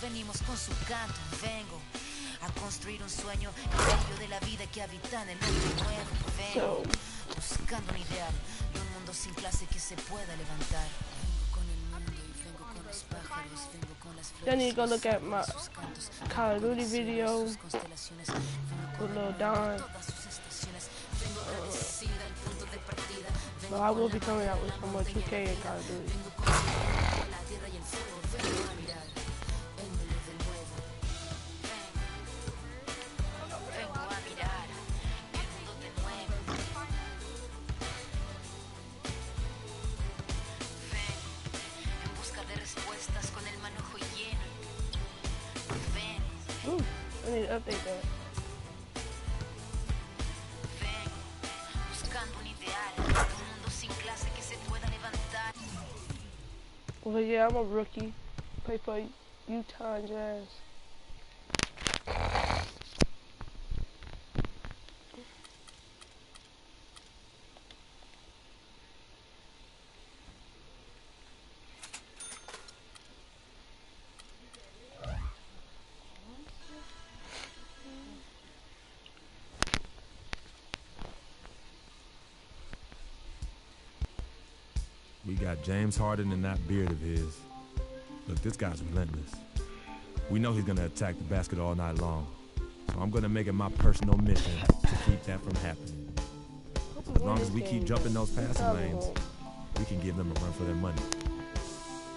venimos con su canto. Vengo a construir un sueño en medio de la vida que habita en el hombre nuevo. Vengo buscando un ideal de un mundo sin clase que se pueda levantar. Vengo con el mundo y vengo con los pájaros, vengo con las flores. I need to go look at my Call of Duty video with Lil Don. But I will be coming out with some more 2K and Call of Duty. Ooh, I need to update that. Well, yeah, I'm a rookie. Play for Utah Jazz. We got James Harden and that beard of his. Look, this guy's relentless. We know he's gonna attack the basket all night long. So I'm gonna make it my personal mission to keep that from happening. As long as we keep jumping those passing lanes, we can give them a run for their money.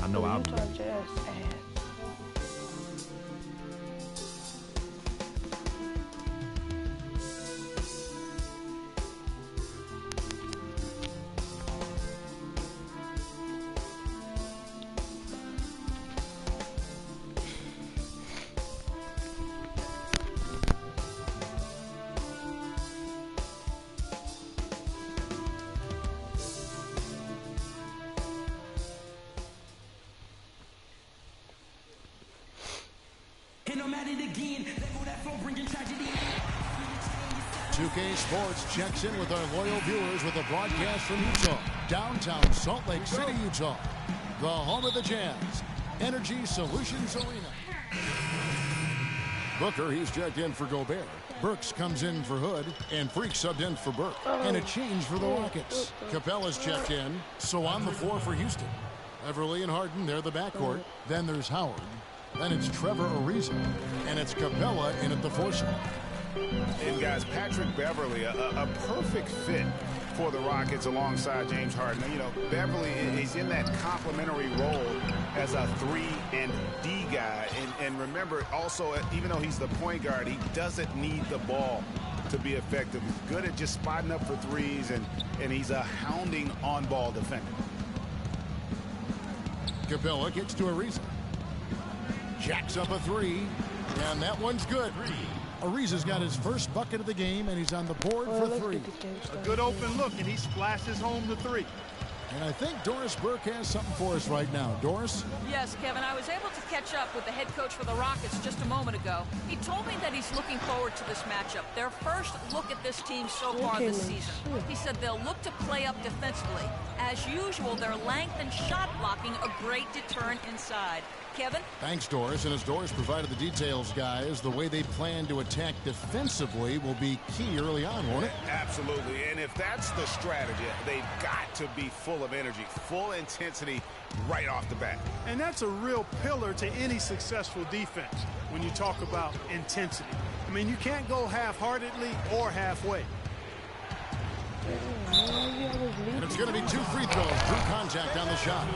I know I'll be ready. Sports checks in with our loyal viewers with a broadcast from Utah, downtown Salt Lake City, Utah, the home of the Jazz, Energy Solutions Arena. Booker, he's checked in for Gobert. Burks comes in for Hood, and Freak subbed in for Burke. And a change for the Rockets. Capella's checked in, so on the floor for Houston. Beverly and Harden, they're the backcourt. Then there's Howard. Then it's Trevor Ariza, and it's Capella in at the four spot. And guys, Patrick Beverly, a perfect fit for the Rockets alongside James Harden. You know, Beverly is in that complementary role as a 3 and D guy. And remember, also, even though he's the point guard, he doesn't need the ball to be effective. He's good at just spotting up for threes, and he's a hounding on-ball defender. Capella gets to Ariza. Jacks up a three, and that one's good. Ariza's got his first bucket of the game, and he's on the board for three. A good open look, and he splashes home the three. And I think Doris Burke has something for us right now. Doris? Yes, Kevin. I was able to catch up with the head coach for the Rockets just a moment ago. He told me that he's looking forward to this matchup. Their first look at this team so far this season. He said they'll look to play up defensively. As usual, their length and shot blocking a great deterrent inside. Kevin? Thanks, Doris. And as Doris provided the details, guys, the way they plan to attack defensively will be key early on, won't it? Absolutely. And if that's the strategy, they've got to be full of energy, full intensity right off the bat. And that's a real pillar to any successful defense when you talk about intensity. I mean, you can't go half-heartedly or halfway. And it's going to be 2 free throws, true contact on the shot.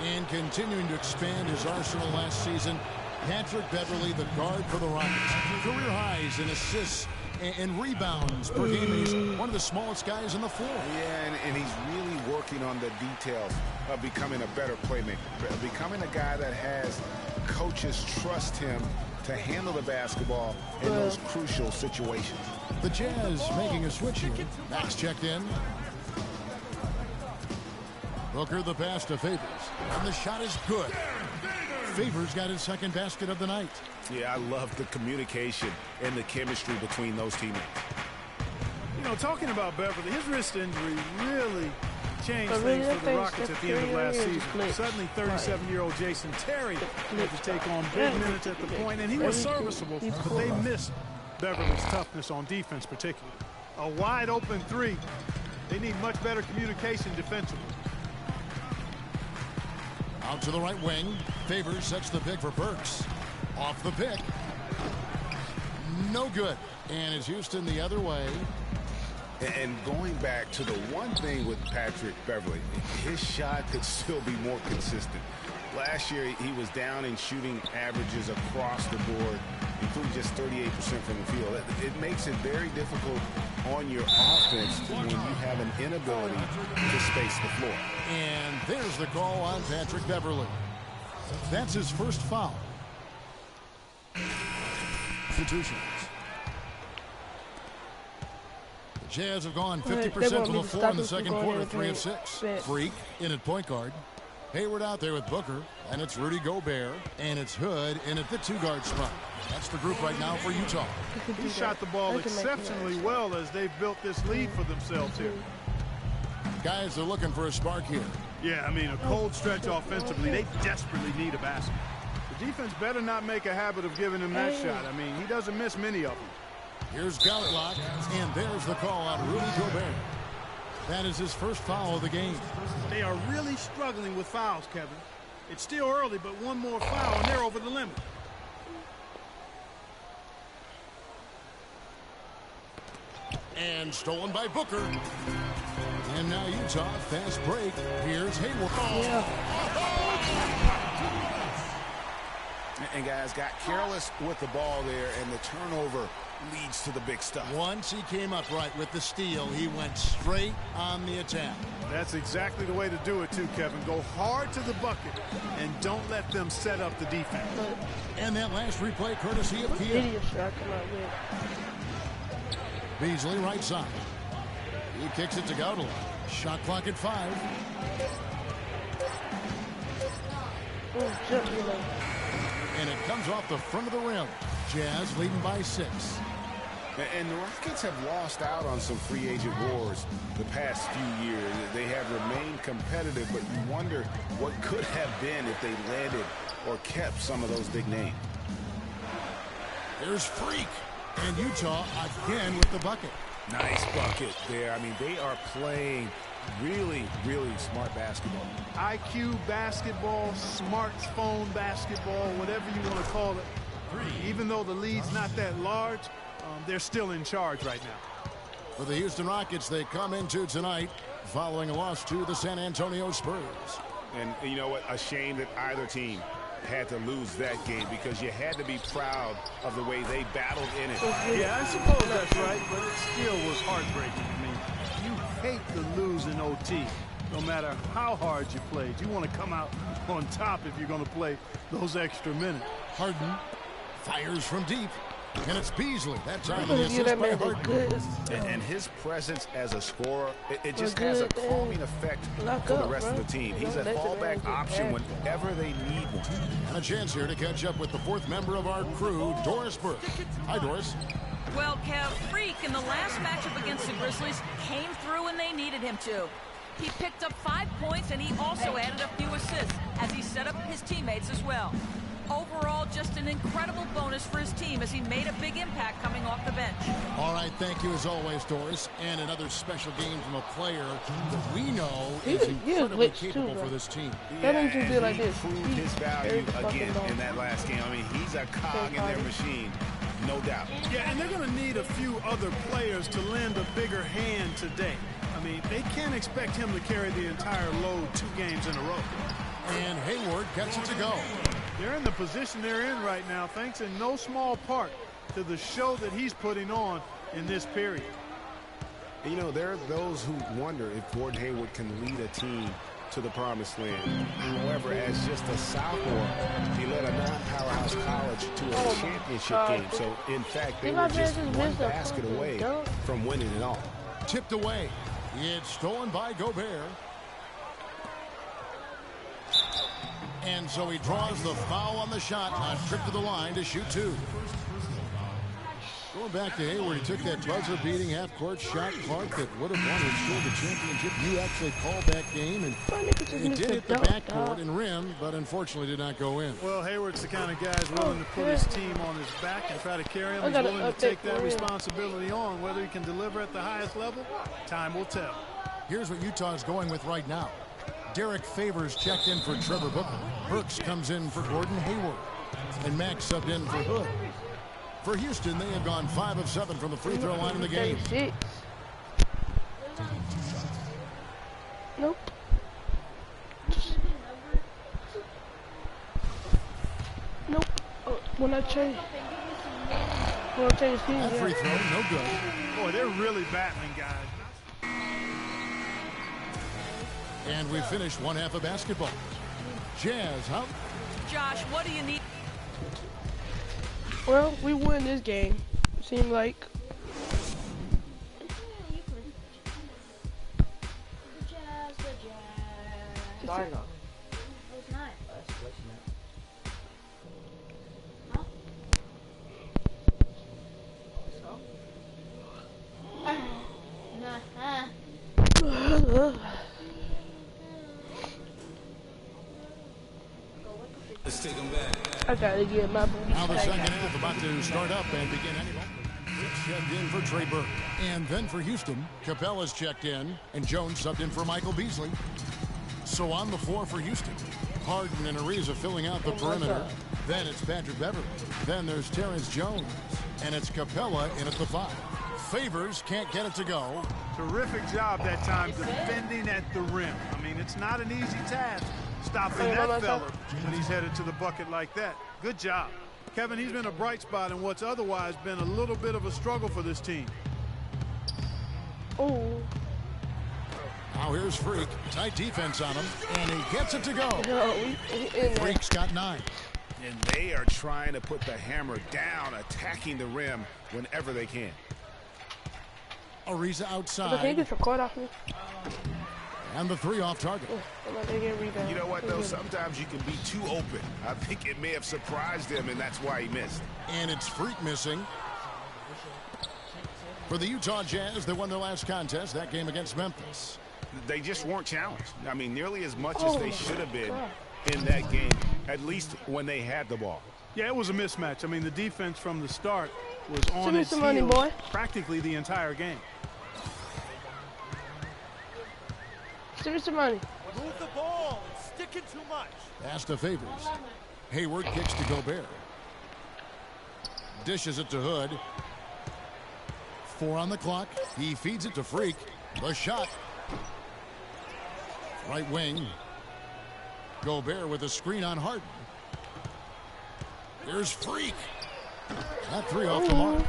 And continuing to expand his arsenal last season, Patrick Beverly, the guard for the Rockets. Career highs in assists and rebounds per game. He's one of the smallest guys on the floor. Yeah, and he's really working on the details of becoming a better playmaker, becoming a guy that has coaches trust him to handle the basketball in those crucial situations. The Jazz making a switch here. Max checked in. Booker the pass to Favors, and the shot is good. Favors got his second basket of the night. Yeah, I love the communication and the chemistry between those teammates. You know, talking about Beverly, his wrist injury really changed things for the Rockets at the end of last season. Suddenly, 37-year-old Jason Terry had to take on big minutes at the point, and he was serviceable, but they missed Beverly's toughness on defense particularly. A wide-open three. They need much better communication defensively. Out to the right wing. Favors sets the pick for Burks. Off the pick. No good. And it's Houston the other way. And going back to the one thing with Patrick Beverly, his shot could still be more consistent. Last year, he was down in shooting averages across the board, including just 38% from the field. It makes it very difficult on your offense when you have an inability to space the floor. And there's the call on Patrick Beverly. That's his first foul. Institutions. The Jazz have gone 50% from the floor in the second quarter, 3 of 6. Freak in at point guard. Hayward out there with Booker, and it's Rudy Gobert, and it's Hood in at the 2-guard spot. That's the group right now for Utah. He shot the ball exceptionally well as they've built this lead for themselves here. Guys, they're looking for a spark here. Yeah, I mean, a cold stretch offensively. They desperately need a basket. The defense better not make a habit of giving him that shot. I mean, he doesn't miss many of them. Here's Gallagher, and there's the call on Rudy Gobert. That is his first foul of the game. They are really struggling with fouls, Kevin. It's still early, but one more foul, and they're over the limit. And stolen by Booker. And now Utah, fast break. Here's Hayward. And guys got careless with the ball there, and the turnover leads to the big stuff. Once he came up right with the steal, he went straight on the attack. That's exactly the way to do it too, Kevin. Go hard to the bucket and don't let them set up the defense. And that last replay courtesy of Kia. Beasley right side. He kicks it to Gaudelin. Shot clock at 5. And it comes off the front of the rim. Jazz leading by 6. And the Rockets have lost out on some free agent wars the past few years. They have remained competitive, but you wonder what could have been if they landed or kept some of those big names. There's Freak. And Utah again with the bucket. Nice bucket there. I mean, they are playing really, really smart basketball. IQ basketball, smartphone basketball, whatever you want to call it. Even though the lead's not that large, they're still in charge right now. For the Houston Rockets, they come into tonight following a loss to the San Antonio Spurs. And you know what? A shame that either team had to lose that game because you had to be proud of the way they battled in it. Yeah, I suppose that's right, but it still was heartbreaking. I mean, you hate to lose in OT. No matter how hard you played, you want to come out on top if you're going to play those extra minutes. Harden fires from deep. And it's Beasley. That time the assist by Harden. And his presence as a scorer, it just has a calming effect for the rest of the team. He's a fallback option whenever they need one. And a chance here to catch up with the fourth member of our crew, Doris Burke. Hi, Doris. Well, Kev, Freak in the last matchup against the Grizzlies came through when they needed him to. He picked up 5 points, and he also added a few assists as he set up his teammates as well. Overall, just an incredible bonus for his team as he made a big impact coming off the bench. All right, thank you as always, Doris. And another special game from a player that we know is incredibly capable for this team. That ain't too good like this. He proved his value again in that last game. I mean, he's a cog in their machine, no doubt. Yeah, and they're going to need a few other players to lend a bigger hand today. I mean, they can't expect him to carry the entire load 2 games in a row. And Hayward gets it to go. They're in the position they're in right now, thanks in no small part to the show that he's putting on in this period. You know, there are those who wonder if Gordon Hayward can lead a team to the promised land. However, as just a sophomore, he led a non-powerhouse college to a championship game. So, in fact, they were just one basket away from winning it all. Tipped away. It's stolen by Gobert. And so he draws the foul on the shot on trip to the line to shoot 2. Going back to Hayward, he took that buzzer beating half-court shot Clark that would have won and scored the championship. You actually called that game, and he did hit the backcourt and rim, but unfortunately did not go in. Well, Hayward's the kind of guy who's willing to put his team on his back and try to carry him. He's willing to take that responsibility on. Whether he can deliver at the highest level, time will tell. Here's what Utah's going with right now. Derek Favors checked in for Trevor Booker. Burks comes in for Gordon Hayward. And Max subbed in for Hood. For Houston, they have gone 5 of 7 from the free throw line in the game. Nope. Nope. Oh, when I change teams, that free throw, no good. Boy, they're really battling, guys. And we finished one half of basketball. Jazz, huh? Josh, what do you need? Well, we won this game. Seemed like. Let's take them back. I gotta get my booty. Now the second half about to start up and begin any moment. Checked in for Trey Burke. And then for Houston, Capella's checked in, and Jones subbed in for Michael Beasley. So on the floor for Houston, Harden and Ariza filling out the perimeter. Then it's Patrick Beverly. Then there's Terrence Jones. And it's Capella in at the 5. Favors can't get it to go. Terrific job that time defending at the rim. I mean, it's not an easy task stopping that fella when he's headed to the bucket like that. Good job. Kevin, he's been a bright spot in what's otherwise been a little bit of a struggle for this team. Oh. Now here's Freak. Tight defense on him, and he gets it to go. Freak's got 9. And they are trying to put the hammer down, attacking the rim whenever they can. Ariza outside. And the 3 off target. You know what, though? Sometimes you can be too open. I think it may have surprised him, and that's why he missed. And it's Freak missing. For the Utah Jazz, they won their last contest, that game against Memphis. They just weren't challenged. I mean, nearly as much as they should have been in that game, at least when they had the ball. Yeah, it was a mismatch. I mean, the defense from the start was on its heels practically the entire game. Give me some money. Move the ball. It's sticking too much. Pass to Favors. Hayward kicks to Gobert. Dishes it to Hood. 4 on the clock. He feeds it to Freak. The shot. Right wing. Gobert with a screen on Harden. Here's Freak. That 3 off the mark.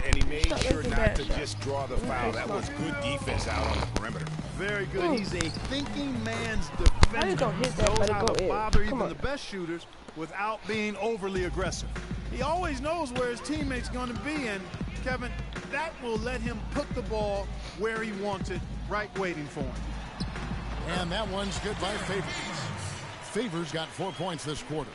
And he made sure not to just draw the foul. That was good defense out on the perimeter. Very good. He's a thinking man's defender. Knows how to bother even the best shooters without being overly aggressive. He always knows where his teammate's going to be, and Kevin, that will let him put the ball where he wants it, right waiting for him. And that one's good by Favors. Favors got 4 points this quarter.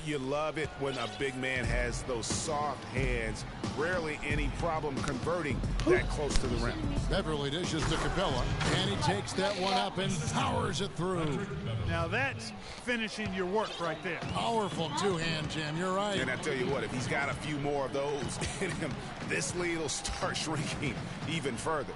You love it when a big man has those soft hands. Rarely any problem converting that close to the rim. Beverly dishes to Capella, and he takes that one up and powers it through. Now that's finishing your work right there. Powerful 2-hand jam, you're right. And I tell you what, if he's got a few more of those in him, this lead will start shrinking even further.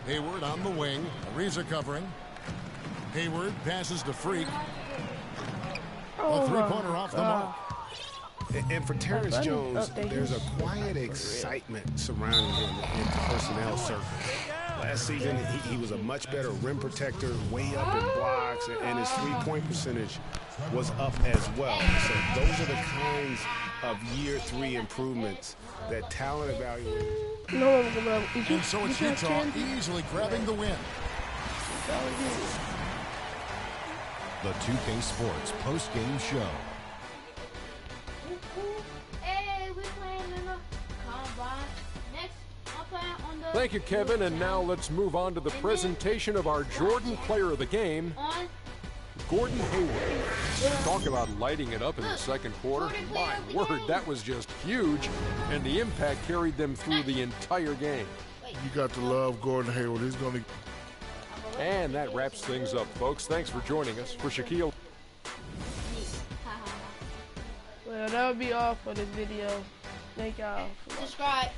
Hayward on the wing, Ariza covering. Hayward passes to Freak. A 3-pointer off the mark. And for Terrence Jones, there's a quiet excitement surrounding him in the personnel circle. Last season, he was a much better rim protector, way up in blocks, and his 3-point percentage was up as well. So those are the kinds of year 3 improvements that talent evaluators. And so it's Utah easily grabbing the win. The 2K Sports post-game show. Thank you, Kevin. And now let's move on to the presentation of our Jordan Player of the Game. Gordon Hayward. Talk about lighting it up in the second quarter. My word, that was just huge, and the impact carried them through the entire game. You got to love Gordon Hayward. He's going to... And that wraps things up, folks. Thanks for joining us. For Shaquille. Well, that would be all for this video. Thank y'all. Subscribe.